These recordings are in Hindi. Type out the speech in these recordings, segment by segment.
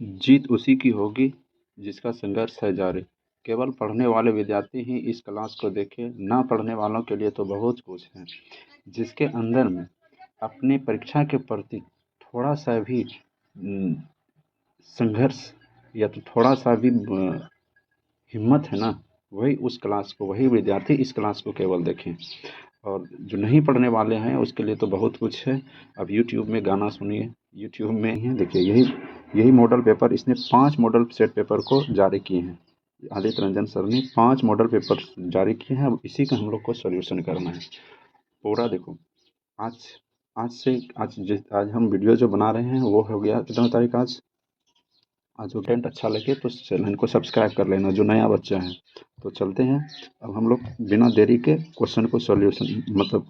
जीत उसी की होगी जिसका संघर्ष है जारी। केवल पढ़ने वाले विद्यार्थी ही इस क्लास को देखें, ना पढ़ने वालों के लिए तो बहुत कुछ है। जिसके अंदर में अपनी परीक्षा के प्रति थोड़ा सा भी संघर्ष या तो थोड़ा सा भी हिम्मत है ना, वही उस क्लास को, वही विद्यार्थी इस क्लास को केवल देखें। और जो नहीं पढ़ने वाले हैं उसके लिए तो बहुत कुछ है। अब यूट्यूब में गाना सुनिए, यूट्यूब में ही देखिए, यही यही मॉडल पेपर, इसने 5 मॉडल सेट पेपर को जारी किए हैं। आदित्य रंजन सर ने 5 मॉडल पेपर जारी किए हैं। अब इसी का हम लोग को सॉल्यूशन करना है पूरा। देखो, आज आज हम वीडियो जो बना रहे हैं वो हो गया कितना तारीख आज कंटेंट अच्छा लगे तो चैनल को सब्सक्राइब कर लेना जो नया बच्चा है। तो चलते हैं, अब हम लोग बिना देरी के क्वेश्चन को सॉल्यूशन मतलब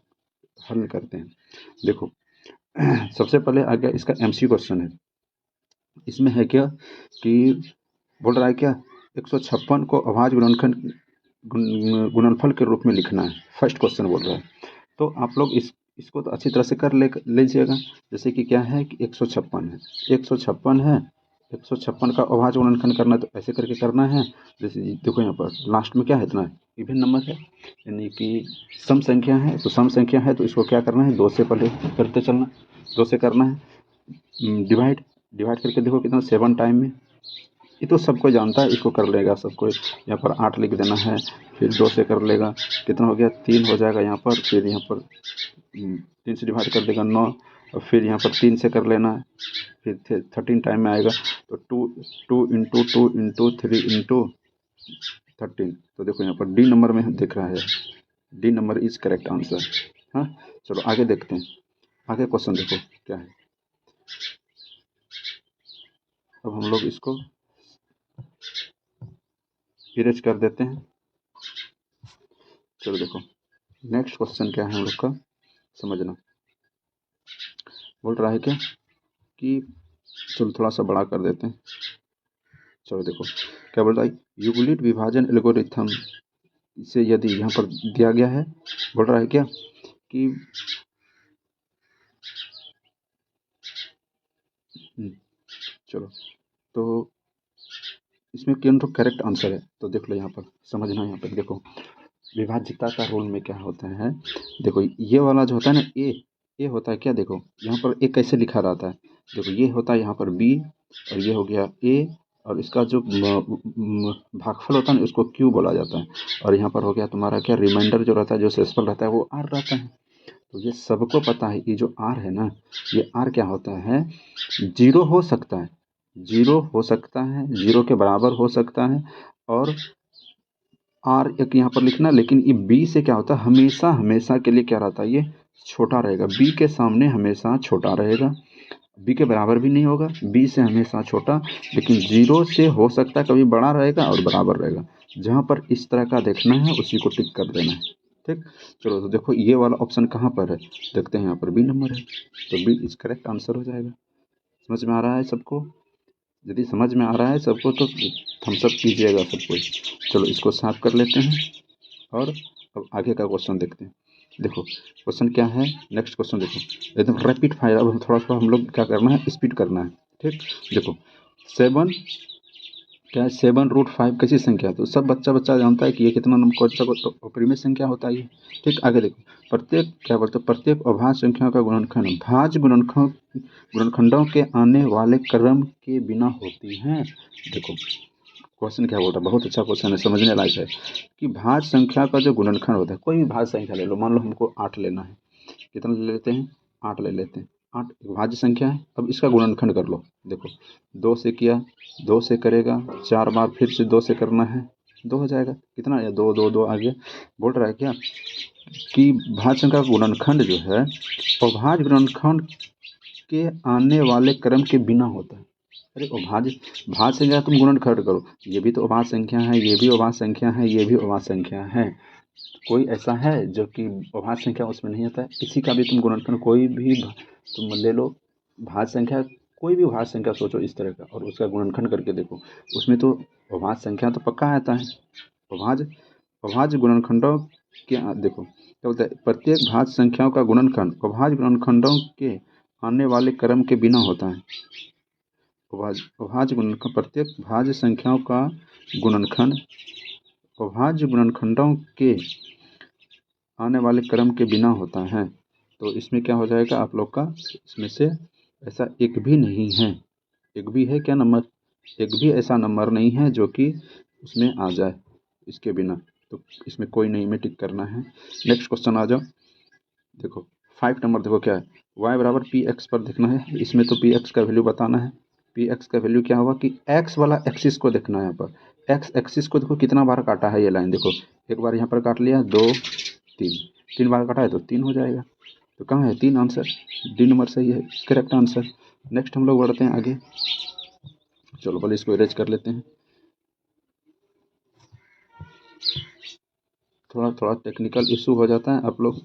हल करते हैं। देखो, सबसे पहले आ गया इसका एमसी क्वेश्चन है। इसमें है क्या कि बोल रहा है क्या 156 को अभाज्य गुणनफल के रूप में लिखना है। फर्स्ट क्वेश्चन बोल रहा है। तो आप लोग इसको तो अच्छी तरह से कर लीजिएगा। जैसे कि क्या है कि 156 है, 156 है, 156 का अभाज्य गुणनखंड करना है तो ऐसे करके करना है। जैसे देखो यहाँ पर लास्ट में क्या है, इतना इवन नंबर है, यानी कि सम संख्या है। तो सम संख्या है तो इसको क्या करना है, 2 से पहले करते चलना, 2 से करना है। डिवाइड करके देखो कितना 7 टाइम में, ये तो सबको जानता है, इसको कर लेगा सबको। यहाँ पर 8 लिख देना है, फिर 2 से कर लेगा, कितना हो गया 3 हो जाएगा यहाँ पर। फिर यहाँ पर 3 से डिवाइड कर देगा 9, और फिर यहाँ पर 3 से कर लेना है, फिर 13 टाइम में आएगा। तो 2 इंटू 2 इंटू 3 इंटू 13। तो देखो यहाँ पर डी नंबर में दिख रहा है, D number is correct answer. हाँ, चलो आगे देखते हैं। आगे क्वेश्चन देखो क्या है। अब हम लोग इसको इरेज कर देते हैं। चलो देखो, नेक्स्ट क्वेश्चन क्या है हम लोग का, समझना। बोल रहा है क्या कि चलो थोड़ा सा बड़ा कर देते हैं। चलो देखो क्या बोल रहा है, यूक्लिड विभाजन एल्गोरिथम से यदि यहाँ पर दिया गया है, बोल रहा है क्या कि चलो तो इसमें कौन तो करेक्ट आंसर है। तो देख लो यहाँ पर, समझना। यहाँ पर देखो विभाज्यता का रूल में क्या होता है। देखो ये वाला जो होता है ना, ए होता है क्या, देखो यहाँ पर ए कैसे लिखा रहता है। देखो ये होता है यहाँ पर बी, और ये हो गया ए, और इसका जो भागफल होता है ना उसको क्यू बोला जाता है। और यहाँ पर हो गया तुम्हारा क्या, रिमाइंडर जो रहता है, जो शेषफल रहता है वो आर रहता है। तो ये सबको पता है, ये जो आर है ना, ये आर क्या होता है, 0 हो सकता है, 0 हो सकता है, 0 के बराबर हो सकता है। और आर एक यहाँ पर लिखना, लेकिन ये बी से क्या होता है, हमेशा हमेशा के लिए क्या रहता है, ये छोटा रहेगा, बी के सामने हमेशा छोटा रहेगा, बी के बराबर भी नहीं होगा, बी से हमेशा छोटा। लेकिन 0 से हो सकता है कभी बड़ा रहेगा और बराबर रहेगा। जहाँ पर इस तरह का देखना है उसी को टिक कर देना है। ठीक, चलो तो देखो ये वाला ऑप्शन कहाँ पर है, देखते हैं यहाँ पर बी नंबर है, तो बी इज करेक्ट आंसर हो जाएगा। समझ में आ रहा है सबको? यदि समझ में आ रहा है सबको तो थम्स अप कीजिएगा सब कोई। चलो इसको साफ कर लेते हैं और अब आगे का क्वेश्चन देखते हैं। देखो क्वेश्चन क्या है, नेक्स्ट क्वेश्चन देखो एकदम रैपिड फायर। अब थोड़ा सा हम लोग क्या करना है, स्पीड करना है। ठीक, देखो 7 क्या है, 7√5 कैसी संख्या है, तो सब बच्चा जानता है कि ये कितना नंबर कौन सा परिमेय संख्या होता है ये। ठीक, आगे देखो प्रत्येक क्या बोलते हैं, प्रत्येक अभाज्य संख्या का गुणनखंड भाज्य गुणनखंडों के आने वाले क्रम के बिना होती हैं। देखो क्वेश्चन क्या बोल रहा है, बहुत अच्छा क्वेश्चन है, समझने लायक है कि भाज्य संख्या का जो गुणनखंड होता है, कोई भी भाज्य संख्या ले लो, मान लो हमको 8 लेना है, कितना ले लेते हैं, 8 ले लेते हैं। 8 एक भाज्य संख्या है, अब इसका गुणनखंड कर लो। देखो 2 से किया, 2 से करेगा, 4 बार फिर से 2 से करना है, 2 हो जाएगा, कितना आया 2 2 2 आ गया। बोल रहा है क्या कि भाज्य संख्या का गुणनखंड जो है अभाज्य गुणनखंड के आने वाले क्रम के बिना होता है। अरे भाज्य संख्या तुम गुणनखंड करो, ये भी तो अभाज्य संख्या है, ये भी अभाज्य संख्या है, ये भी अभाज्य संख्या है। कोई ऐसा है जो कि अभाज्य संख्या उसमें नहीं आता है, इसी का भी तुम गुणनखंड कोई भी तुम ले लो, भाज्य संख्या कोई भी भाज्य संख्या सोचो इस तरह का, और उसका गुणनखंड करके देखो, उसमें तो अभाज्य संख्या तो पक्का आता है। अभाज्य गुणनखंडों के देखो क्या बोलता है, प्रत्येक भाज्य संख्याओं का गुणनखंड अभाज्य गुणनखंडों के आने वाले क्रम के बिना होता है। अभाज्य गुणनखंड, प्रत्येक भाज्य संख्याओं का गुणनखंड अभाज्य गुणनखंडों के आने वाले क्रम के बिना होता है। तो इसमें क्या हो जाएगा आप लोग का, इसमें से ऐसा एक भी नहीं है, एक भी है क्या नंबर, एक भी ऐसा नंबर नहीं है जो कि उसमें आ जाए इसके बिना। तो इसमें कोई नहीं में टिक करना है। नेक्स्ट क्वेश्चन आ जाओ। देखो 5 नंबर देखो क्या है, y बराबर पी एक्स पर देखना है। इसमें तो पी एक्स का वैल्यू बताना है। पी एक्स का वैल्यू क्या होगा कि एक्स वाला एक्सिस को देखना है। यहाँ पर एक्स एक्सिस को देखो कितना बार काटा है ये लाइन, देखो एक बार यहाँ पर काट लिया, 2 3, 3 बार काटा है तो 3 हो जाएगा। तो कहाँ है 3, आंसर डी नंबर सही है, करेक्ट आंसर। नेक्स्ट हम लोग बढ़ते हैं आगे। चलो पहले इसको इरेज कर लेते हैं। थोड़ा थोड़ा टेक्निकल इशू हो जाता है आप लोग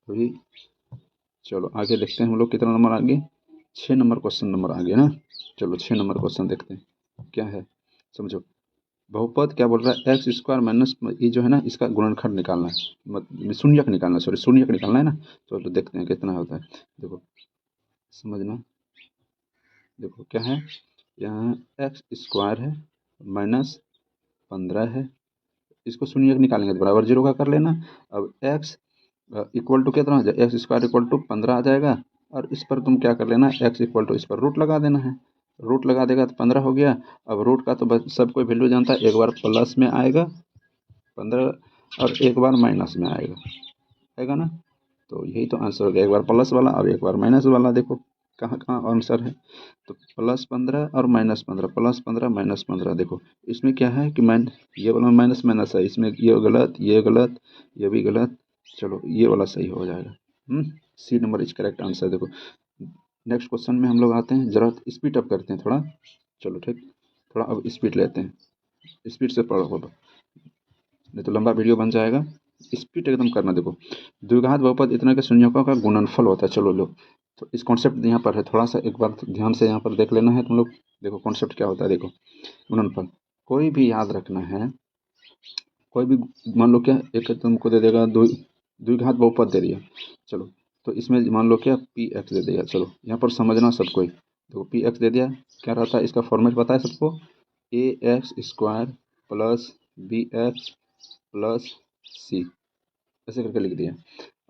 अभी। चलो आगे देखते हैं हम लोग कितना नंबर आगे, 6 नंबर क्वेश्चन नंबर आगे ना। चलो 6 नंबर क्वेश्चन देखते हैं क्या है, समझो। बहुपद क्या बोल रहा है, एक्स स्क्वायर माइनस, ये जो है ना इसका गुणनखंड निकालना है, मतलब शून्यक निकालना, सॉरी शून्यक निकालना है ना। तो देखते हैं कितना होता है, देखो समझना। देखो क्या है, यहाँ एक्स स्क्वायर है माइनस 15 है, इसको शून्यक निकालेंगे तो बराबर 0 का कर लेना। अब एक्स इक्वल टू कितना हो जाए, एक्स स्क्वायर इक्वल टू 15 आ जाएगा। और इस पर तुम क्या कर लेना, एक्स इक्वल टू इस पर रूट लगा देना है, रूट लगा देगा तो 15 हो गया। अब रूट का तो बस सब कोई वैल्यू जानता है, एक बार प्लस में आएगा 15 और एक बार माइनस में आएगा, आएगा ना। तो यही तो आंसर हो गया, एक बार प्लस वाला और एक बार माइनस वाला। देखो कहाँ कहाँ आंसर है, तो +15 और -15, +15 -15। देखो इसमें क्या है कि ये वाला माइनस माइनस है, इसमें ये गलत, ये गलत, ये भी गलत। चलो ये वाला सही हो जाएगा। C number is correct answer. देखो नेक्स्ट क्वेश्चन में हम लोग आते हैं, जरा स्पीड अप करते हैं थोड़ा। चलो ठीक, थोड़ा अब स्पीड लेते हैं, स्पीड से पढ़ो होगा नहीं तो लंबा वीडियो बन जाएगा। स्पीड एकदम करना। देखो द्विघात बहुपद इतना के शून्यकों का गुणनफल होता है। चलो लो, तो इस कॉन्सेप्ट यहाँ पर है, थोड़ा सा एक बार ध्यान से यहाँ पर देख लेना है तुम लोग। देखो कॉन्सेप्ट क्या होता है, देखो गुणनफल कोई भी याद रखना है, कोई भी मान लो क्या एक तुमको दे देगा, द्विघात बहुपद दे दिया। चलो तो इसमें मान लो क्या पी एक्स दे दिया। चलो यहाँ पर समझना सब कोई, देखो पी एक्स दे दिया, क्या रहता है इसका फॉर्मेट पता है सबको, A X square plus B X plus C, ऐसे करके लिख दिया।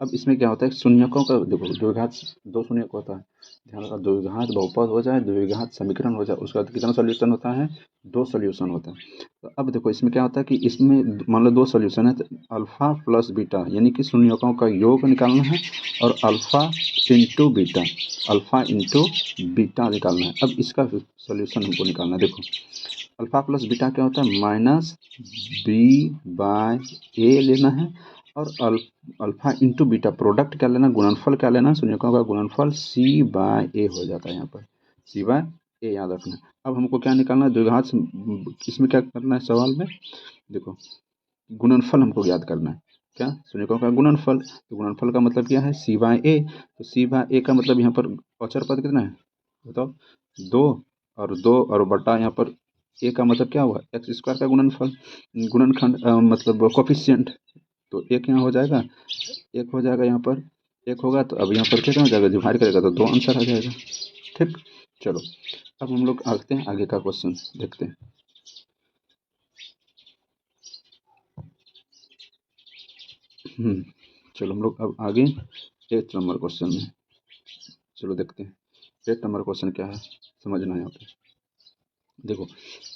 अब इसमें क्या होता है शून्यकों का, देखो द्विघात 2 शून्यक होता है, ध्यान रखा, द्विघात बहुपद हो जाए, द्विघात समीकरण हो जाए, उसका बाद कितना सोल्यूशन होता है, 2 सोल्यूशन होता है। तो अब देखो इसमें क्या होता है कि इसमें मान लो 2 सोल्यूशन है, तो अल्फा प्लस बीटा यानी कि शून्यकों का योग निकालना है, और alpha into beta, alpha into beta निकालना है। अब इसका सोल्यूशन हमको निकालना है। देखो अल्फा प्लस बीटा क्या होता है, माइनस बी बाय ए लेना है, और अल्फा इंटू बीटा प्रोडक्ट क्या लेना, गुणनफल क्या लेना, शून्यकों का गुणनफल सी बाय ए हो जाता है, यहाँ पर सी बाय ए याद रखना। अब हमको क्या निकालना है, द्विघात इसमें क्या करना है सवाल में, देखो गुणनफल हमको याद करना है, क्या शून्यकों का गुणनफल। तो गुणनफल का मतलब क्या है, सी बाय ए। तो सी बाय ए का मतलब यहाँ पर अचर पद कितना है बताओ, 2, और 2 और बटा यहाँ पर ए का मतलब क्या हुआ, एक्स स्क्वायर का गुणनफल, गुणनखंड मतलब कोफिशिएंट। तो एक यहाँ हो जाएगा, एक हो जाएगा यहाँ पर, एक होगा तो अब यहाँ पर कितना हो जाएगा, डिवाइड करेगा तो 2 आंसर आ जाएगा। ठीक, चलो अब हम लोग आते हैं आगे का क्वेश्चन देखते हैं। चलो हम लोग अब आगे 8 नंबर क्वेश्चन में चलो देखते हैं। 8 नंबर क्वेश्चन क्या है समझना है यहाँ पे। देखो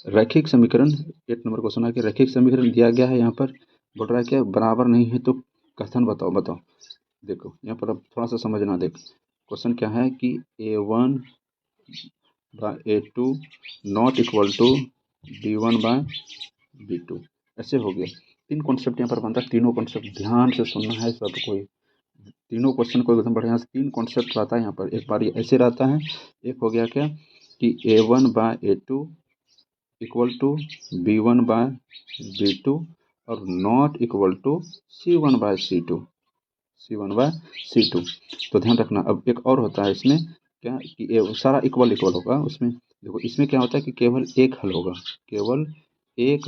रैखिक समीकरण, 8 नंबर क्वेश्चन है कि रैखिक समीकरण दिया गया है, यहाँ पर बोल रहा है क्या बराबर नहीं है तो कथन बताओ। बताओ देखो यहाँ पर अब थोड़ा सा समझना। देख क्वेश्चन क्या है कि A1 by A2 not equal to B1 by B2, ऐसे हो गया। 3 कॉन्सेप्ट यहाँ पर बनता है, तीनों कॉन्सेप्ट ध्यान से सुनना है सब कोई, तीनों क्वेश्चन को एकदम बढ़िया से 3 कॉन्सेप्ट रहता है यहाँ पर। एक बार ये ऐसे रहता है, एक हो गया क्या कि A1 by A2 equal to B1 by B2 और not equal to C1 by C2, C1 by C2। तो ध्यान रखना। अब एक और होता है इसमें क्या कि ये सारा इक्वल इक्वल होगा उसमें। देखो इसमें क्या होता है कि केवल एक हल होगा, केवल एक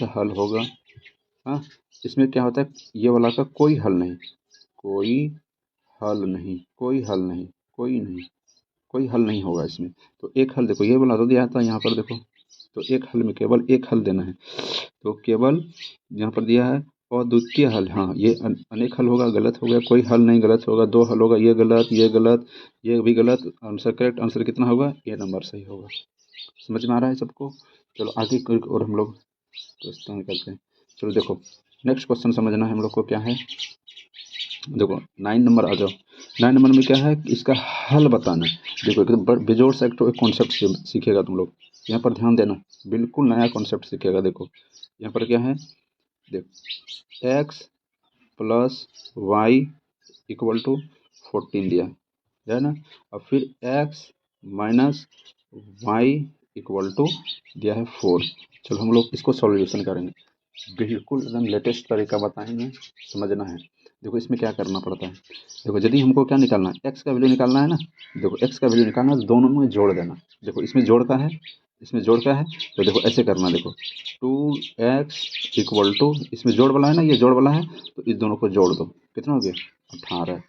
हल होगा। हाँ इसमें क्या होता है, ये वाला का कोई हल नहीं, कोई हल नहीं, कोई हल नहीं, कोई नहीं, कोई हल नहीं होगा इसमें। तो एक हल देखो, ये वाला तो दिया था यहाँ पर देखो, तो एक हल में केवल एक हल देना है, तो केवल यहाँ पर दिया है अद्वितीय हल। हाँ, ये अनेक हल होगा, गलत हो गया, कोई हल नहीं गलत होगा, दो हल होगा, ये गलत, ये गलत, ये भी गलत। आंसर करेक्ट आंसर कितना होगा, ये नंबर सही होगा। समझ में आ रहा है सबको? चलो आगे और हम लोग क्वेश्चन करते हैं। चलो देखो नेक्स्ट क्वेश्चन समझना है हम लोग को, क्या है देखो 9 नंबर आ जाओ। 9 नंबर में क्या है, इसका हल बताना है। देखो एकदम बेजोड़ सा एक कॉन्सेप्ट सीखेगा तुम लोग, यहाँ पर ध्यान देना, बिल्कुल नया कॉन्सेप्ट सीखेगा। देखो यहाँ पर क्या है, देखो X plus Y equal to 14 दिया है ना, और फिर X minus Y equal to दिया है 4। चलो हम लोग इसको सॉल्यूशन करेंगे, बिल्कुल एकदम लेटेस्ट तरीका बताएंगे, समझना है। देखो इसमें क्या करना पड़ता है, देखो यदि हमको क्या निकालना है, एक्स का वैल्यू निकालना है ना, देखो एक्स का वैल्यू निकालना है, दोनों में जोड़ देना। देखो इसमें जोड़ का है, इसमें जोड़ का है, तो देखो ऐसे करना, देखो 2x इक्वल टू, इसमें जोड़ वाला है ना, ये जोड़ वाला है, तो इस दोनों को जोड़ दो, कितना हो गया 18,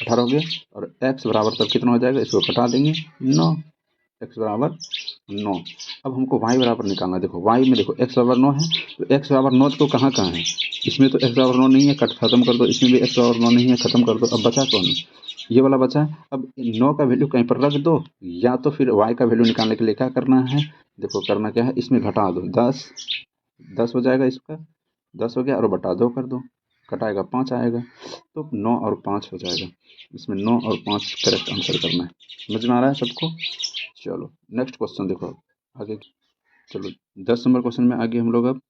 18 हो गया। और x बराबर तब कितना हो जाएगा, इसको कटा देंगे 9, x बराबर 9। अब हमको y बराबर निकालना है। देखो y में देखो x बराबर 9 है, तो x बराबर 9 तो कहाँ कहाँ है, इसमें तो x बराबर 9 नहीं है, खत्म कर दो, इसमें भी x बराबर 9 नहीं है, खत्म कर दो। अब बचा कौन, ये वाला बचा है। अब 9 का वैल्यू कहीं पर रख दो, या तो फिर y का वैल्यू निकालने के लिए क्या करना है, देखो करना क्या है, इसमें घटा दो, 10 हो जाएगा, इसका 10 हो गया, और बटा 2 कर दो, कटाएगा 5 आएगा, तो 9 और 5 हो जाएगा। इसमें 9 और 5 करेक्ट आंसर करना है। समझ में आ रहा है सबको? चलो नेक्स्ट क्वेश्चन देखो आगे। चलो 10 नंबर क्वेश्चन में आगे हम लोग, अब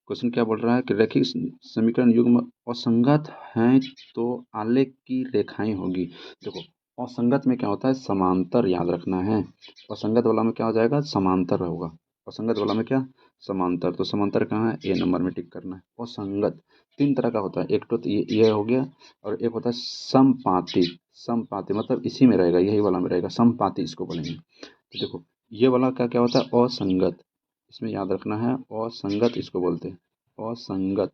क्वेश्चन क्या बोल रहा है कि रैखिक समीकरण युग्म असंगत हैं तो आलेख की रेखाएं होगी। देखो असंगत में क्या होता है, समांतर, याद रखना है। असंगत वाला में क्या हो जाएगा, समांतर होगा। असंगत वाला में क्या, समांतर। तो समांतर कहाँ है, ए नंबर में टिक करना है। असंगत 3 तरह का होता है, एक तो ये हो गया, और एक होता है समपाती। समपाती मतलब इसी में रहेगा, यही वाला में रहेगा, समपाती इसको बोलेंगे। तो देखो ये वाला क्या क्या होता है, असंगत, इसमें याद रखना है, असंगत इसको बोलते हैं, असंगत।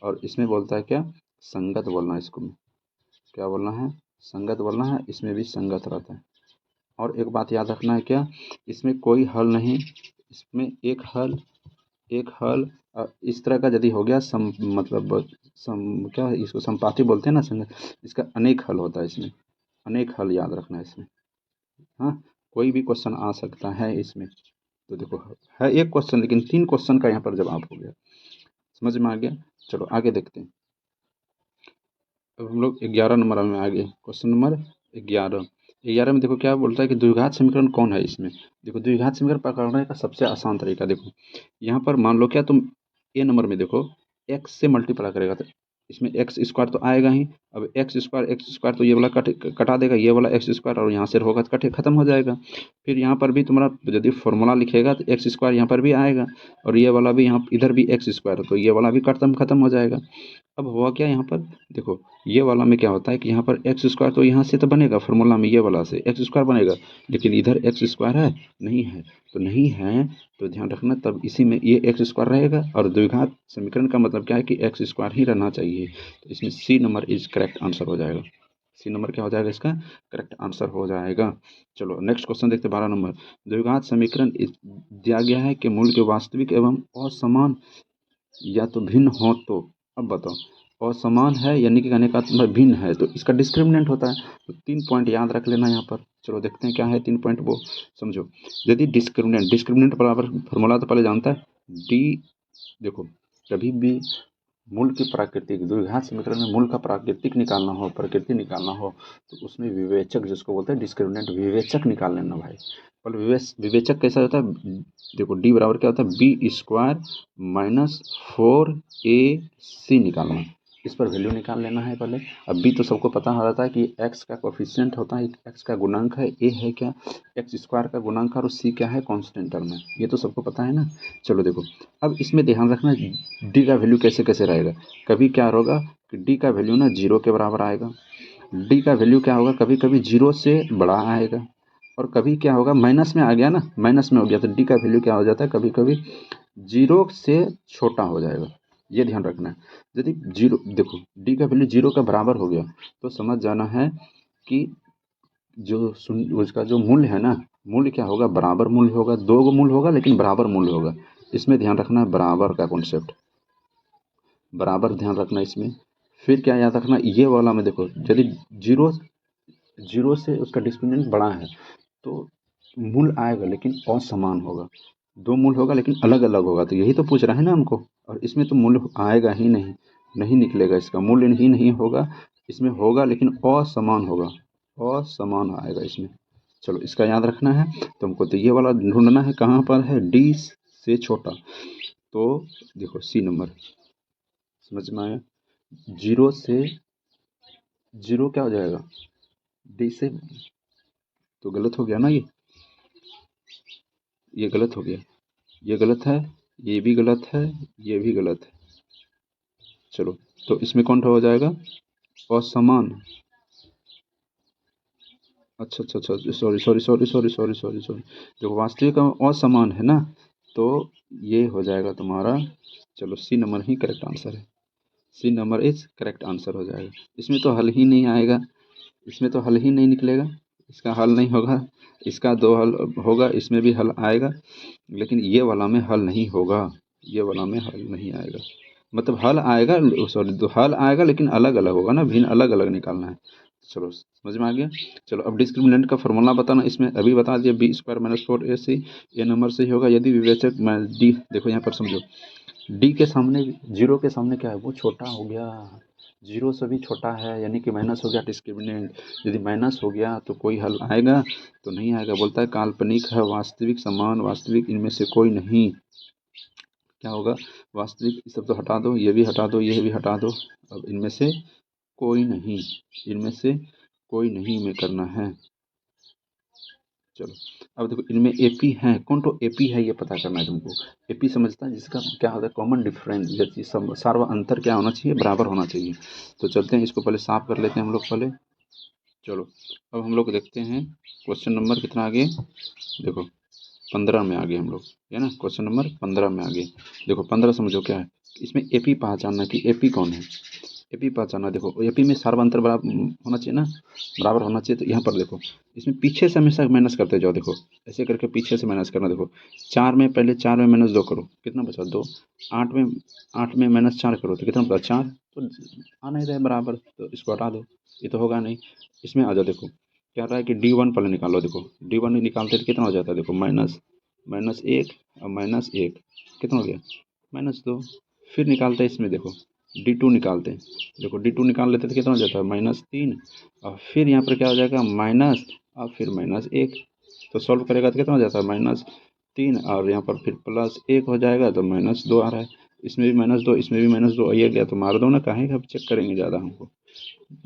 और इसमें बोलता है क्या, संगत बोलना है, इसको क्या बोलना है, संगत बोलना है, इसमें भी संगत रहता है। और एक बात याद रखना है, क्या इसमें कोई हल नहीं, इसमें एक हल, एक हल। इस तरह का यदि हो गया मतलब क्या है, इसको संपाती बोलते हैं ना, संगत, इसका अनेक हल होता है, इसमें अनेक हल याद रखना है इसमें। हाँ, कोई भी क्वेश्चन आ सकता है इसमें। तो देखो है एक क्वेश्चन, लेकिन 3 क्वेश्चन का यहाँ पर जवाब हो गया। समझ में आ गया? चलो आगे देखते हैं। अब हम लोग 11 नंबर में आ गए, क्वेश्चन नंबर 11। 11 में देखो क्या बोलता है कि द्विघात समीकरण कौन है। इसमें देखो द्विघात समीकरण पकड़ने का सबसे आसान तरीका, देखो यहाँ पर मान लो क्या, तुम ए नंबर में देखो एक्स से मल्टीप्लाई करेगा, तो इसमें एक्स स्क्वायर तो आएगा ही। अब एक्स स्क्वायर तो ये वाला कटा देगा, ये वाला एक्स स्क्वायर, और यहाँ से होगा तो कटे खत्म हो जाएगा। फिर यहाँ पर भी तुम्हारा यदि फॉर्मूला लिखेगा तो एक्स स्क्वायर यहाँ पर भी आएगा, और ये वाला भी यहाँ इधर भी एक्स स्क्वायर, तो ये वाला भी खत्म हो जाएगा। अब हुआ क्या यहाँ पर, देखो ये वाला में क्या होता है कि यहाँ पर एक्स स्क्वायर तो यहाँ से तो बनेगा, फॉर्मूला में ये वाला से एक्स स्क्वायर बनेगा, लेकिन इधर एक्स स्क्वायर है नहीं है, तो नहीं है तो ध्यान रखना, तब इसी में ये एक्स स्क्वायर रहेगा। और द्विघात समीकरण का मतलब क्या है कि एक्स स्क्वायर ही रहना चाहिए, तो इसमें C number is correct answer हो जाएगा। सी नंबर क्या हो जाएगा, इसका करेक्ट आंसर हो जाएगा। चलो नेक्स्ट क्वेश्चन देखते हैं, 12 नंबर। द्विघात समीकरण दिया गया है कि मूल के वास्तविक एवं असमान या तो भिन्न हो, तो अब बताओ असमान है यानी कि कहने का मतलब भिन्न है, तो इसका डिस्क्रिमिनेंट होता है। तो 3 पॉइंट याद रख लेना यहाँ पर। चलो देखते हैं क्या है 3 पॉइंट, वो समझो। यदि डिस्क्रिमिनेंट बराबर फॉर्मूला तो पहले जानता है, डी। देखो कभी भी मूल की प्राकृतिक, द्विघात समीकरण में मूल का प्राकृतिक निकालना हो, प्रकृति निकालना हो, तो उसमें विवेचक जिसको बोलते हैं डिस्क्रिमिनेंट, विवेचक निकाल लेना भाई। और विवेचक कैसा होता है, देखो डी बराबर क्या होता है, बी स्क्वायर माइनस 4ac निकालना, इस पर वैल्यू निकाल लेना है पहले। अब बी तो सबको पता हो जाता है कि एक्स का कोफिशिएंट होता है, एक्स का गुणांक है, ए है क्या एक्स स्क्वायर का गुणांक, और सी क्या है कांस्टेंट टर्म है, ये तो सबको पता है ना। चलो देखो अब इसमें ध्यान रखना डी का वैल्यू कैसे कैसे रहेगा। कभी क्या होगा कि डी का वैल्यू ना 0 के बराबर आएगा, डी का वैल्यू क्या होगा, कभी कभी 0 से बड़ा आएगा, और कभी क्या होगा माइनस में आ गया ना, माइनस में हो गया तो डी का वैल्यू क्या हो जाता है, कभी कभी 0 से छोटा हो जाएगा, ये ध्यान रखना है। यदि 0, देखो डी का वैल्यू 0 का बराबर हो गया तो समझ जाना है कि उसका जो मूल्य है ना, मूल्य क्या होगा, बराबर मूल्य होगा, दो गो मूल्य होगा लेकिन बराबर मूल्य होगा। इसमें ध्यान रखना है बराबर का कॉन्सेप्ट, बराबर ध्यान रखना इसमें। फिर क्या याद रखना, ये वाला में देखो यदि जीरो जीरो से उसका डिस्क्रिमिनेंट बड़ा है तो मूल आएगा लेकिन असमान होगा, दो मूल होगा लेकिन अलग अलग होगा, तो यही तो पूछ रहा है ना हमको। और इसमें तो मूल्य आएगा ही नहीं, नहीं निकलेगा, इसका मूल्य ही नहीं होगा, इसमें होगा लेकिन असमान होगा, असमान आएगा इसमें। चलो इसका याद रखना है। तो हमको तो ये वाला ढूंढना है, कहाँ पर है, डी से छोटा। तो देखो सी नंबर, समझ में आया, जीरो से जीरो क्या हो जाएगा, डी से, तो गलत हो गया ना, ये गलत हो गया, ये गलत है, ये भी गलत है, ये भी गलत है। चलो तो इसमें कौन सा हो जाएगा, असमान। अच्छा अच्छा अच्छा, sorry sorry sorry sorry sorry sorry sorry, देखो वास्तविक असमान है ना, तो ये हो जाएगा तुम्हारा, चलो सी नंबर ही करेक्ट आंसर है, C number is correct answer हो जाएगा। इसमें तो हल ही नहीं आएगा, इसमें तो हल ही नहीं निकलेगा, इसका हल नहीं होगा, इसका दो हल होगा, इसमें भी हल आएगा लेकिन ये वाला में हल नहीं होगा, ये वाला में हल नहीं आएगा, मतलब हल आएगा, सॉरी तो हल आएगा लेकिन अलग अलग होगा ना, भिन्न अलग अलग निकालना है। चलो समझ में आ गया। चलो अब डिस्क्रिमिनेंट का फॉर्मूला बताना, इसमें अभी बता दिया, बी स्क्वायर माइनस फोर ए सी, ये नंबर सही होगा यदि विवेचक डी, देखो यहाँ पर समझो, डी के सामने, जीरो के सामने क्या है, वो छोटा हो गया, जीरो से भी छोटा है यानी कि माइनस हो गया डिस्क्रिमिनेंट, यदि माइनस हो गया तो कोई हल आएगा, तो नहीं आएगा, बोलता है काल्पनिक है, वास्तविक समान, वास्तविक इनमें से कोई नहीं, क्या होगा, वास्तविक सब तो हटा दो, ये भी हटा दो, ये भी हटा दो, अब इनमें से कोई नहीं, इनमें से कोई नहीं में करना है। चलो अब देखो इनमें एपी है, कौन तो एपी है ये पता करना है तुमको, एपी समझता है जिसका क्या होता है कॉमन डिफरेंस, जैसे सार्व अंतर क्या होना चाहिए, बराबर होना चाहिए। तो चलते हैं इसको पहले साफ कर लेते हैं हम लोग पहले। चलो अब हम लोग देखते हैं क्वेश्चन नंबर कितना आगे, देखो 15 में आगे हम लोग, है ना, क्वेश्चन नंबर 15 में आगे। देखो 15 समझो क्या है, इसमें एपी पहचानना कि एपी कौन है, एपी पहचाना, देखो एपी में सार्व अंतर बराबर होना चाहिए ना, बराबर होना चाहिए, तो यहाँ पर देखो इसमें पीछे से हमेशा माइनस करते जाओ, देखो ऐसे करके पीछे से माइनस करना, देखो चार में, पहले चार में माइनस दो करो, कितना बचा दो, आठ में माइनस चार करो तो कितना बचा चार, तो आ नहीं रहा है बराबर, तो इसको हटा दो, ये तो होगा नहीं। इसमें आ जाओ, देखो क्या रहा है कि डी वन पहले निकालो, देखो डी वन निकालते तो कितना हो जाता है, देखो माइनस माइनस एक और माइनस एक, कितना हो गया माइनस दो। फिर निकालते हैं इसमें, देखो डी टू निकालते हैं, देखो डी टू निकाल लेते तो कितना हो जाता है माइनस तीन, और फिर यहाँ पर क्या हो जाएगा माइनस, और फिर माइनस एक, तो सॉल्व करेगा तो कितना हो जाता है माइनस तीन, और यहाँ पर फिर प्लस एक हो जाएगा, तो माइनस दो आ रहा है, इसमें भी माइनस दो, इसमें भी माइनस दो, ये गया तो मार दो ना, काहे का चेक करेंगे ज़्यादा, हमको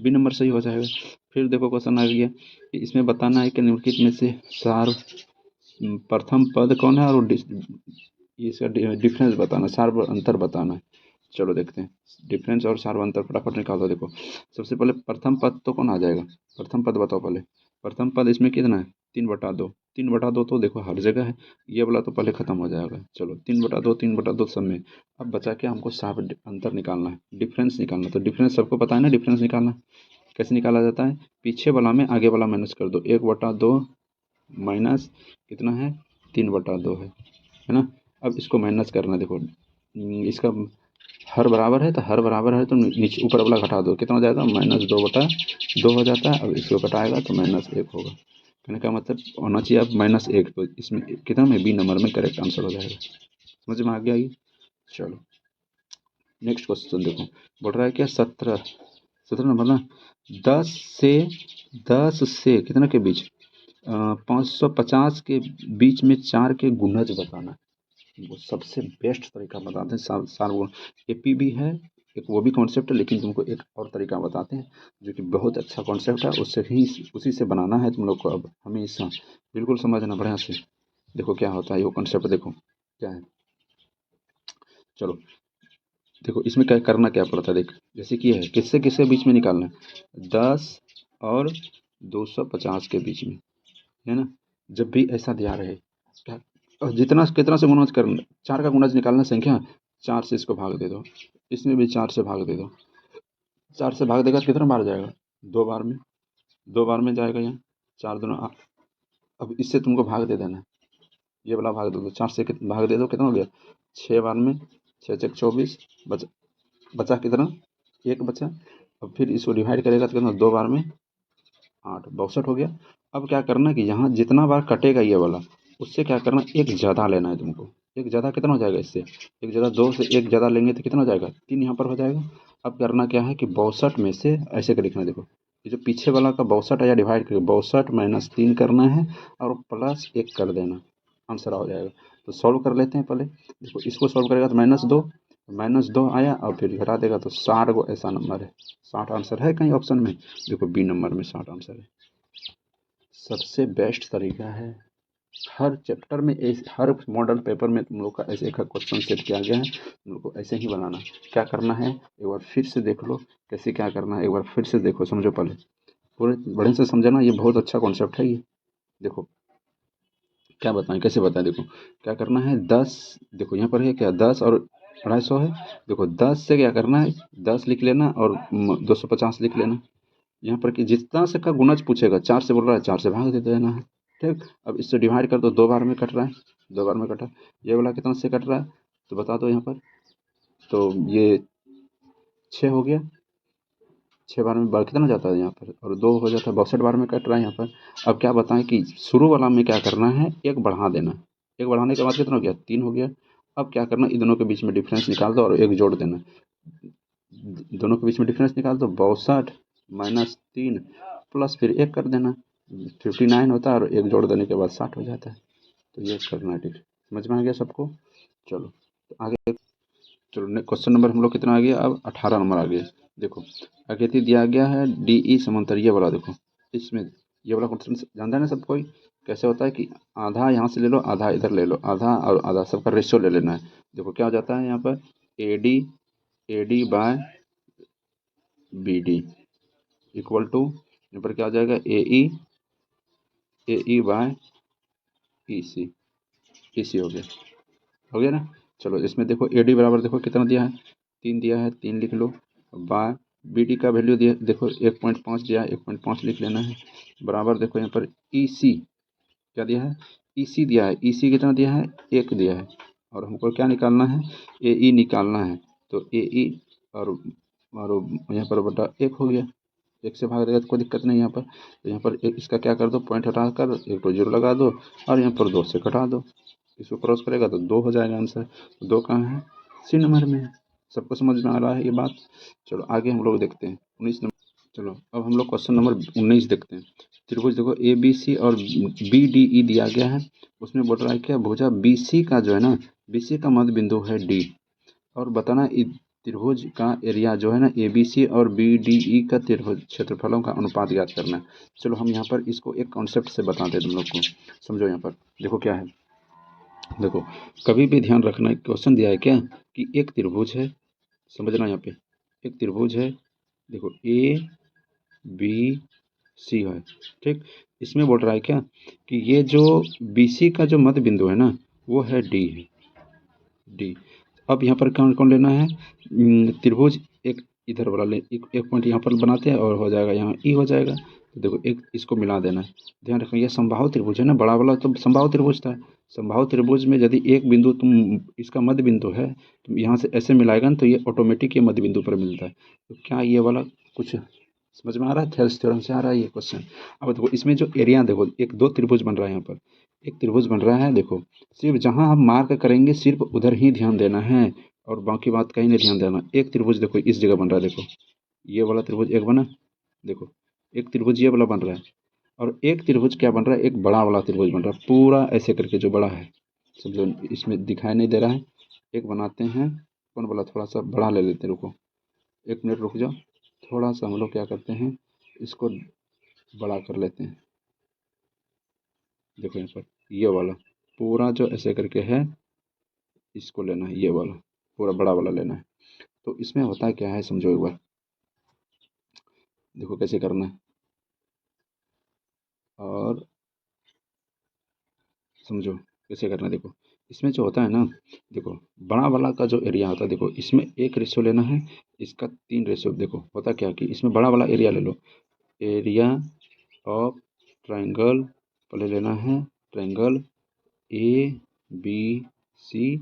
बी नंबर सही हो जाएगा। फिर देखो क्वेश्चन आ गया कि इसमें बताना है कि निम्नलिखित में से सार प्रथम पद कौन है, और इसका डिफरेंस बताना, सार्व अंतर बताना है। चलो देखते हैं डिफरेंस और सार्व अंतर, फटाफट निकाल दो। देखो सबसे पहले प्रथम पद तो कौन आ जाएगा, प्रथम पद बताओ पहले, प्रथम पद इसमें कितना है, तीन बटा दो, तीन बटा दो तो देखो हर जगह है, ये वाला तो पहले खत्म हो जाएगा, चलो तीन बटा दो, तीन बटा दो सब में। अब बचा के हमको सार्व अंतर निकालना है, डिफरेंस निकालना, तो डिफरेंस सबको पता है ना, डिफरेंस निकालना कैसे निकाला जाता है, पीछे वाला में आगे वाला माइनस कर दो, एक बटा दो माइनस कितना है, तीन बटा दो है ना। अब इसको माइनस करना, देखो इसका हर बराबर है, तो हर बराबर है तो नीचे ऊपर वाला घटा दो, कितना हो जाएगा माइनस दो बटा दो हो जाता है, अब इसको घटाएगा तो माइनस एक होगा, कहने का मतलब होना चाहिए अब माइनस एक, तो इसमें कितना में बी नंबर में करेक्ट आंसर हो जाएगा, समझ में आ गया ये। चलो नेक्स्ट क्वेश्चन देखो, बोल रहा है क्या, 17 नंबर ना, दस से कितना के बीच, 550 के बीच में चार के गुणज बताना, वो सबसे बेस्ट तरीका बताते हैं, सार्वगुण एपी भी है एक, वो भी कॉन्सेप्ट है, लेकिन तुमको एक और तरीका बताते हैं जो कि बहुत अच्छा कॉन्सेप्ट है, उससे ही उसी से बनाना है तुम लोग को, अब हमेशा बिल्कुल समझना बढ़िया से। देखो क्या होता है वो कॉन्सेप्ट, देखो क्या है, चलो देखो इसमें क्या करना क्या पड़ता है, देख जैसे कि है किससे किसके बीच में निकालना है, 10 और 250 के बीच में, है ना। जब भी ऐसा दिया रहे क्या, जितना कितना से गुणज करना, चार का गुणज निकालना, संख्या चार से इसको भाग दे दो, इसमें भी चार से भाग दे दो, चार से भाग देगा तो कितना बार जाएगा, दो बार में, दो बार में जाएगा यहाँ, 4 दूना अब इससे तुमको भाग दे देना है, ये वाला भाग दे दो, 4 से भाग दे दो, कितना हो गया 6 बार में 6 6 24, बचा कितना 1 बचा। अब फिर इसको डिवाइड करेगा तो कितना 2 बार में 8, 62 हो गया। अब क्या करना है कि यहाँ जितना बार कटेगा ये वाला, उससे क्या करना, एक ज़्यादा लेना है तुमको। एक ज़्यादा कितना हो जाएगा इससे, एक ज़्यादा 2 से एक ज़्यादा लेंगे तो कितना हो जाएगा 3 यहाँ पर हो जाएगा। अब करना क्या है कि 62 में से ऐसे कर लिखना, देखो ये जो पीछे वाला का 62 आया डिवाइड करके 62 माइनस 3 करना है और प्लस 1 कर देना, आंसर हो जाएगा। तो सॉल्व कर लेते हैं पहले, देखो इसको सॉल्व करेगा तो -2 आया और फिर घटा देगा तो 60 को ऐसा नंबर है, 60 आंसर है कहीं ऑप्शन में, देखो बी नंबर में 60 आंसर है। सबसे बेस्ट तरीका है, हर चैप्टर में हर मॉडल पेपर में तुम लोग का ऐसे एक क्वेश्चन सेट किया गया है, तुम लोग को ऐसे ही बनाना। क्या करना है एक बार फिर से देख लो, कैसे क्या करना है एक बार फिर से देखो, समझो पहले पूरे बढ़िया से समझना, ये बहुत अच्छा कॉन्सेप्ट है ये। देखो क्या बताएं, कैसे बताएं, देखो क्या करना है 10, देखो यहाँ पर है क्या 10 और 250 है, देखो 10 से क्या करना है 10 लिख लेना और 250 लिख लेना। यहाँ पर कि जितना से का गुणज पूछेगा 4 से बोल रहा है 4 से भाग दे देना है, ठीक। अब इससे डिवाइड कर दो, 2 बार में कट रहा है, 2 बार में कटा, ये वाला कितना से कट रहा है तो बता दो यहाँ पर, तो ये 6 हो गया, 6 बार में बार कितना जाता है यहाँ पर और 2 हो जाता है, 62 बार में कट रहा है यहाँ पर। अब क्या बताएं कि शुरू वाला में क्या करना है, एक बढ़ा देना, एक बढ़ाने के बाद कितना हो गया 3 हो गया। अब क्या करना, इन दोनों के बीच में डिफरेंस निकाल दो और एक जोड़ देना, दोनों के बीच में डिफरेंस निकाल दो, 62 माइनस 3 प्लस फिर 1 कर देना, 59 होता है और एक जोड़ देने के बाद 60 हो जाता है। तो ये करना है, ठीक, समझ में आ गया सबको। चलो तो आगे, चलो क्वेश्चन नंबर हम लोग कितना आ गया, अब 18 नंबर आ गया। देखो आकृति दिया गया है DE समांतर, ये वाला देखो, इसमें ये वाला क्वेश्चन जानता है ना सब कोई, कैसे होता है कि आधा यहाँ से ले लो, आधा इधर ले लो, आधा और आधा सबका रेशियो ले लेना है। देखो क्या हो जाता है यहाँ पर AD by BD equal to, यहाँ पर क्या हो जाएगा AE बाय EC हो गया ना। चलो इसमें देखो AD बराबर देखो कितना दिया है 3 दिया है, 3 लिख लो, बाय BD का वैल्यू दिया देखो 1.5 दिया है, 1.5 लिख लेना है, बराबर देखो यहाँ पर EC क्या दिया है, EC दिया है, EC कितना दिया है 1 दिया है, और हमको क्या निकालना है AE निकालना है, तो AE और यहाँ पर बटा 1 हो गया, 1 से भाग देगा तो कोई दिक्कत नहीं यहाँ पर, तो यहाँ पर इसका क्या कर दो पॉइंट हटा कर 1 को 0 लगा दो और यहाँ पर 2 से घटा दो, इसको क्रॉस करेगा तो 2 हो जाएगा आंसर। 2 कहाँ है, सी नंबर में है। सबको समझ में आ रहा है ये बात। चलो आगे हम लोग देखते हैं 19 नंबर। चलो अब हम लोग क्वेश्चन नंबर 19 देखते हैं। त्रिभुज देखो ABC और BDE दिया गया है, उसमें बोल रहा है क्या भुजा BC का जो है ना, BC का मध्य बिंदु है D, और बताना त्रिभुज का एरिया जो है ना ABC और BDE का त्रिभुज क्षेत्रफलों का अनुपात ज्ञात करना है। चलो हम यहाँ पर इसको एक कॉन्सेप्ट से बताते हैं तुम लोग को, समझो। यहाँ पर देखो क्या है, देखो कभी भी ध्यान रखना, क्वेश्चन दिया है क्या कि एक त्रिभुज है, समझना यहाँ पे एक त्रिभुज है, देखो ABC है, ठीक। इसमें बोल रहा है क्या कि ये जो BC का जो मध्य बिंदु है ना वो है D। अब यहाँ पर कौन कौन लेना है, त्रिभुज एक इधर वाला ले, एक पॉइंट यहाँ पर बनाते हैं और हो जाएगा यहाँ E हो जाएगा, तो देखो एक इसको मिला देना है। ध्यान रखना ये समबाहु त्रिभुज है ना, बड़ा वाला तो समबाहु त्रिभुज था, समबाहु त्रिभुज में यदि एक बिंदु तुम इसका मध्य बिंदु है, तुम यहाँ से ऐसे मिलाएगा ना तो ये ऑटोमेटिक ये मध्य बिंदु पर मिलता है। तो क्या ये वाला कुछ समझ में आ रहा है, थेल्स थ्योरम से आ रहा है ये क्वेश्चन। अब देखो इसमें जो एरिया देखो, एक दो त्रिभुज बन रहा है, यहाँ पर एक त्रिभुज बन रहा है, देखो सिर्फ जहाँ हम मार्क करेंगे सिर्फ उधर ही ध्यान देना है और बाकी बात कहीं नहीं ध्यान देना। एक त्रिभुज देखो इस जगह बन रहा है, देखो ये वाला त्रिभुज एक बना, देखो एक त्रिभुज ये वाला बन रहा है, और एक त्रिभुज क्या बन रहा है, एक बड़ा वाला त्रिभुज बन रहा है पूरा ऐसे करके जो बड़ा है, समझो इसमें दिखाई नहीं दे रहा है। एक बनाते हैं, कौन बोला, थोड़ा सा बड़ा ले लेते हैं, रुको 1 मिनट रुक जाओ, थोड़ा सा हम लोग क्या करते हैं इसको बड़ा कर लेते हैं। देखो यहाँ पर ये वाला पूरा जो ऐसे करके है इसको लेना है, ये वाला पूरा बड़ा वाला लेना है। तो इसमें होता क्या है समझो एक बार, देखो कैसे करना है और समझो कैसे करना है। देखो इसमें जो होता है ना, देखो बड़ा वाला का जो एरिया होता है, देखो इसमें 1 रेशियो लेना है, इसका 3 रेशियो। देखो होता क्या कि इसमें बड़ा वाला एरिया ले लो, एरिया ऑफ ट्रायंगल पहले लेना है, ट्रायंगल ABC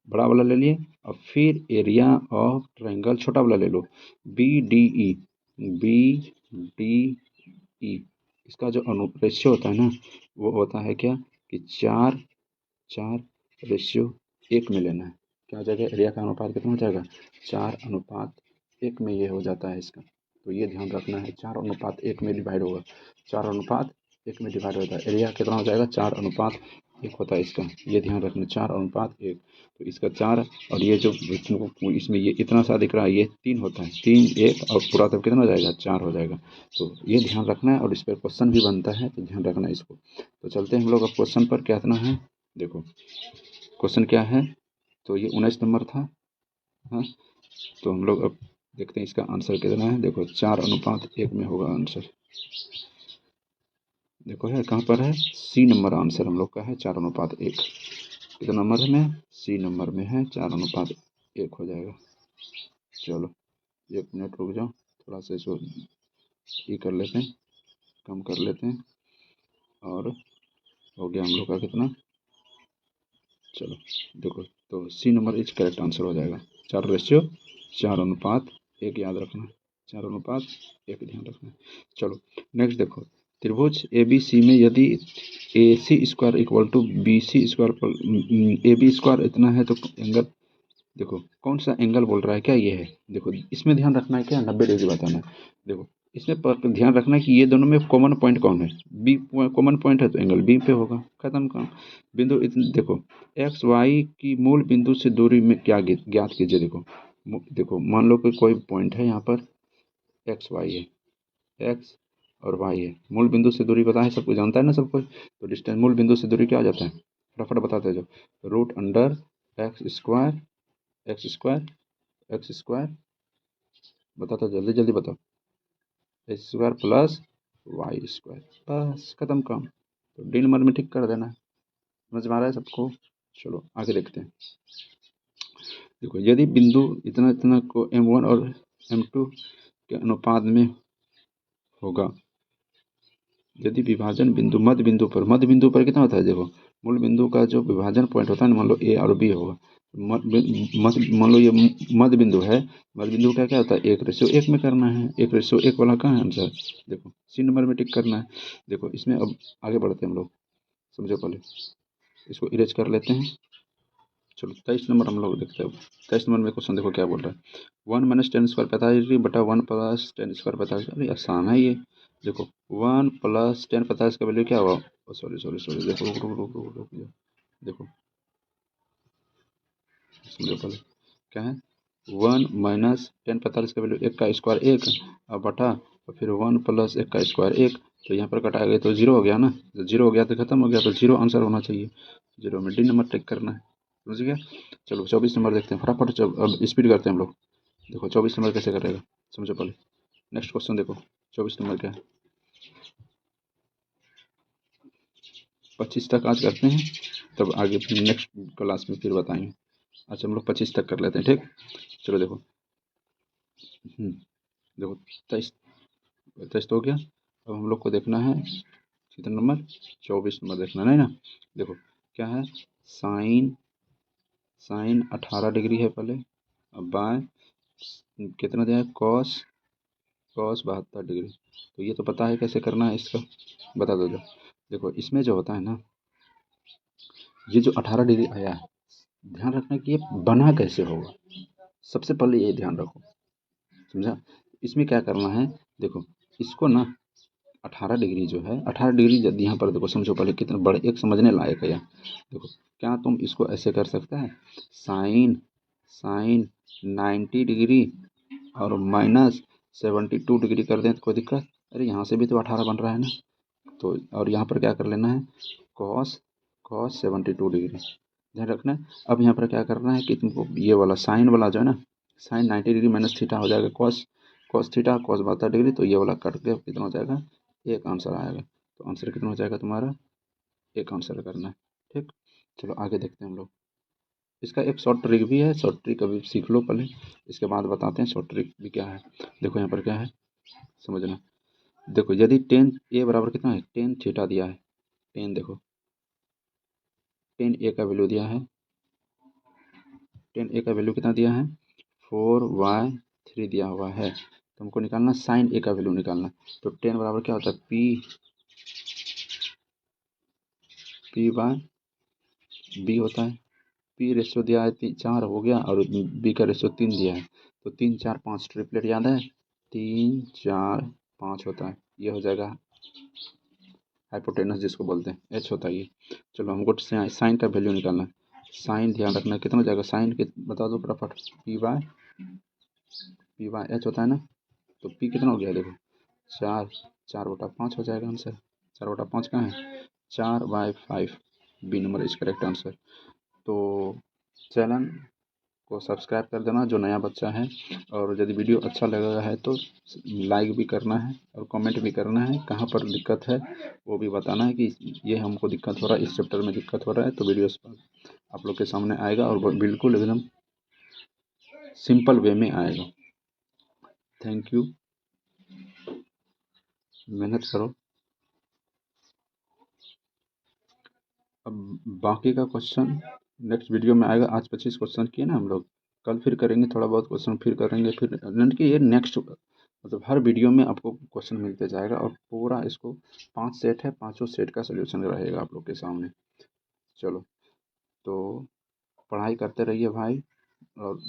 बड़ा वाला ले लिए, और फिर एरिया ऑफ ट्रायंगल छोटा वाला ले लो, BDE। इसका जो रेशियो होता है ना, वो होता है क्या कि 4:4:1 में लेना है। क्या हो जाएगा, एरिया का अनुपात कितना हो जाएगा, 4:1 में ये हो जाता है इसका। तो ये ध्यान रखना है, 4:1 में डिवाइड होगा, 4:1 में डिवाइड होता है, एरिया कितना हो जाएगा, 4:1 होता है इसका, ये ध्यान रखना, 4:1। तो इसका 4, और ये जो इसमें ये इतना सा दिख रहा है, ये 3 होता है, 3 1 और पूरा तब कितना हो जाएगा, 4 हो जाएगा। तो ये ध्यान रखना है, और इस पर क्वेश्चन भी बनता है, तो ध्यान रखना है इसको। तो चलते हैं हम लोग अब क्वेश्चन पर, क्या इतना है, देखो क्वेश्चन क्या है, तो ये 19 नंबर था। हाँ, तो हम लोग अब देखते हैं इसका आंसर कितना है। देखो 4:1 में होगा आंसर, देखो है कहाँ पर है, C नंबर आंसर हम लोग का है, 4:1। कितना नंबर में, C नंबर में है, 4:1 हो जाएगा। चलो 1 मिनट रुक जाओ, थोड़ा सा इसको ये कर लेते हैं, कम कर लेते हैं, और हो गया हम लोग का कितना, चलो देखो, तो C number is correct answer हो जाएगा। 4:1 याद रखना, 4:1 ध्यान रखना। चलो नेक्स्ट देखो, त्रिभुज ABC में यदि AC² equal to BC², AB² इतना है, तो एंगल, देखो कौन सा एंगल बोल रहा है, क्या ये है, देखो इसमें ध्यान रखना है, क्या 90 डिग्री बताना है। देखो इसमें पर ध्यान रखना है कि ये दोनों में कॉमन पॉइंट कौन है, बी कॉमन पॉइंट है, तो एंगल बी पे होगा, खत्म काम। बिंदु देखो XY की मूल बिंदु से दूरी में क्या ज्ञात कीजिए। देखो मान लो कि कोई पॉइंट है यहाँ पर, XY है, X और Y है, मूल बिंदु से दूरी पता है, सबको जानता है ना सबको, तो डिस्टेंस मूल बिंदु से दूरी क्या आ जाता है, फटाफट बताते जाओ, √x², x² बताता, जल्दी जल्दी बताओ, x² प्लस y², बस खत्म काम। तो डी नंबर में ठीक कर देना है, समझ में आ रहा है सबको। चलो आगे देखते हैं। देखो यदि बिंदु इतना इतना को M1 और M2 के अनुपात में होगा, यदि विभाजन बिंदु मध्य बिंदु पर कितना होता है, देखो मूल बिंदु का जो विभाजन पॉइंट होता है ना, मान लो A और B होगा, मान लो ये मध्य बिंदु है, मध्य बिंदु का क्या होता है, 1:1 में करना है, 1:1 वाला कहाँ है आंसर, देखो C नंबर में टिक करना है। देखो इसमें अब आगे बढ़ते हैं हम लोग, समझो पहले इसको इरेज कर लेते हैं। चलो 23 नंबर हम लोग देखते हैं। 23 नंबर में क्वेश्चन देखो क्या बोल रहा है, 1 - tan² 45 डिग्री बटा 1 + tan² 45। अरे आसान है ये, देखो 1 + tan 45 का वैल्यू क्या हुआ, सॉरी देखो रुक जाओ, देखो समझो पहले क्या है, 1 - tan 45 का वैल्यू 1 का स्क्वायर 1 और बटा, और फिर 1 + 1 का स्क्वायर 1, तो यहाँ पर कटाया गया तो 0 हो गया ना, जब 0 हो गया तो खत्म हो गया, तो 0 आंसर होना चाहिए, 0 में डी नंबर टिक करना है, समझ गया। चलो 24 नंबर देखते हैं फटाफट, अब स्पीड करते हैं हम लोग। देखो 24 नंबर कैसे करेगा, समझो पहले। नेक्स्ट क्वेश्चन देखो 24 नंबर क्या है, 25 तक आज करते हैं, तब आगे फिर नेक्स्ट क्लास में फिर बताएंगे। अच्छा हम लोग 25 तक कर लेते हैं, ठीक। चलो देखो, देखो 23 तो हो गया, अब हम लोग को देखना है कितना नंबर, 24 नंबर देखना नहीं ना। देखो क्या है, साइन 18 डिग्री है पहले, अब बाय कितना दिया है, कॉस 72 डिग्री। तो ये तो पता है कैसे करना है इसका, बता दो जो। देखो इसमें जो होता है ना, ये जो 18 डिग्री आया है, ध्यान रखना कि ये बना कैसे होगा, सबसे पहले ये ध्यान रखो, समझा। इसमें क्या करना है, देखो इसको ना 18 डिग्री जो है, 18 डिग्री यदि यहाँ पर देखो, समझो पहले कितना बड़े, एक समझने लायक है यहाँ। देखो क्या तुम इसको ऐसे कर सकते हैं, साइन 90 डिग्री और -72 डिग्री कर दें तो कोई दिक्कत, अरे यहाँ से भी तो 18 बन रहा है ना, तो और यहाँ पर क्या कर लेना है, कॉस 72 डिग्री, ध्यान रखना है। अब यहाँ पर क्या करना है कि तुमको ये वाला साइन वाला जो है ना, साइन 90 डिग्री माइनस थीटा हो जाएगा, कॉस थीटा, cos 72 डिग्री, तो ये वाला कट के कितना हो जाएगा, एक आंसर आएगा। तो आंसर कितना हो जाएगा तुम्हारा, एक आंसर करना है, ठीक। चलो आगे देखते हैं हम लोग, इसका एक शॉर्ट ट्रिक भी है, शॉर्ट ट्रिक अभी सीख लो पहले, इसके बाद बताते हैं शॉर्ट ट्रिक भी क्या है। देखो यहाँ पर क्या है, समझना, देखो यदि टेन ए बराबर कितना है, टेन थीटा दिया है, टेन देखो टेन ए का वैल्यू दिया है, टेन ए का वैल्यू कितना दिया है 4y3 दिया हुआ है। तो हमको निकालना साइन ए का वैल्यू निकालना। तो टेन बराबर क्या होता है पी बाय बी होता है। पी रेशियो दिया है 4 हो गया और बी का रेशियो 3 दिया है। तो 3 4 5 ट्रिपलेट याद है, 3 4 5 होता है। ये हो जाएगा हाइपोटेनस जिसको बोलते हैं, एच होता है ये। चलो हमको साइन का वैल्यू निकालना है। साइन ध्यान रखना कितना हो जाएगा, साइन के बता दो फटाफट, पी बाय एच होता है ना। तो पी कितना हो गया देखो 4, 4/5 हो जाएगा आंसर। 4/5 कहाँ है, 4/5। B number is correct answer. तो चैनल को सब्सक्राइब कर देना जो नया बच्चा है, और यदि वीडियो अच्छा लगा है तो लाइक भी करना है और कमेंट भी करना है। कहाँ पर दिक्कत है वो भी बताना है कि ये हमको दिक्कत हो रहा है, इस चैप्टर में दिक्कत हो रहा है। तो वीडियो आप लोग के सामने आएगा और बिल्कुल एकदम सिंपल वे में आएगा। थैंक यू, मेहनत करो। अब बाकी का क्वेश्चन नेक्स्ट वीडियो में आएगा। आज 25 क्वेश्चन किए ना हम लोग, कल फिर करेंगे थोड़ा बहुत क्वेश्चन, फिर करेंगे, फिर यानी कि ये नेक्स्ट मतलब हर वीडियो में आपको क्वेश्चन मिलते जाएगा। और पूरा इसको 5 सेट है, पाँचों सेट का सोल्यूशन रहेगा आप लोग के सामने। चलो, तो पढ़ाई करते रहिए भाई, और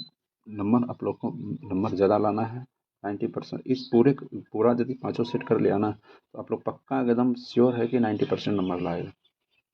नंबर आप लोग को नंबर ज़्यादा लाना है। 90% इस पूरा यदि पाँचों सेट कर लिया ना, तो आप लोग पक्का एकदम श्योर है कि 90% नंबर लाएगा।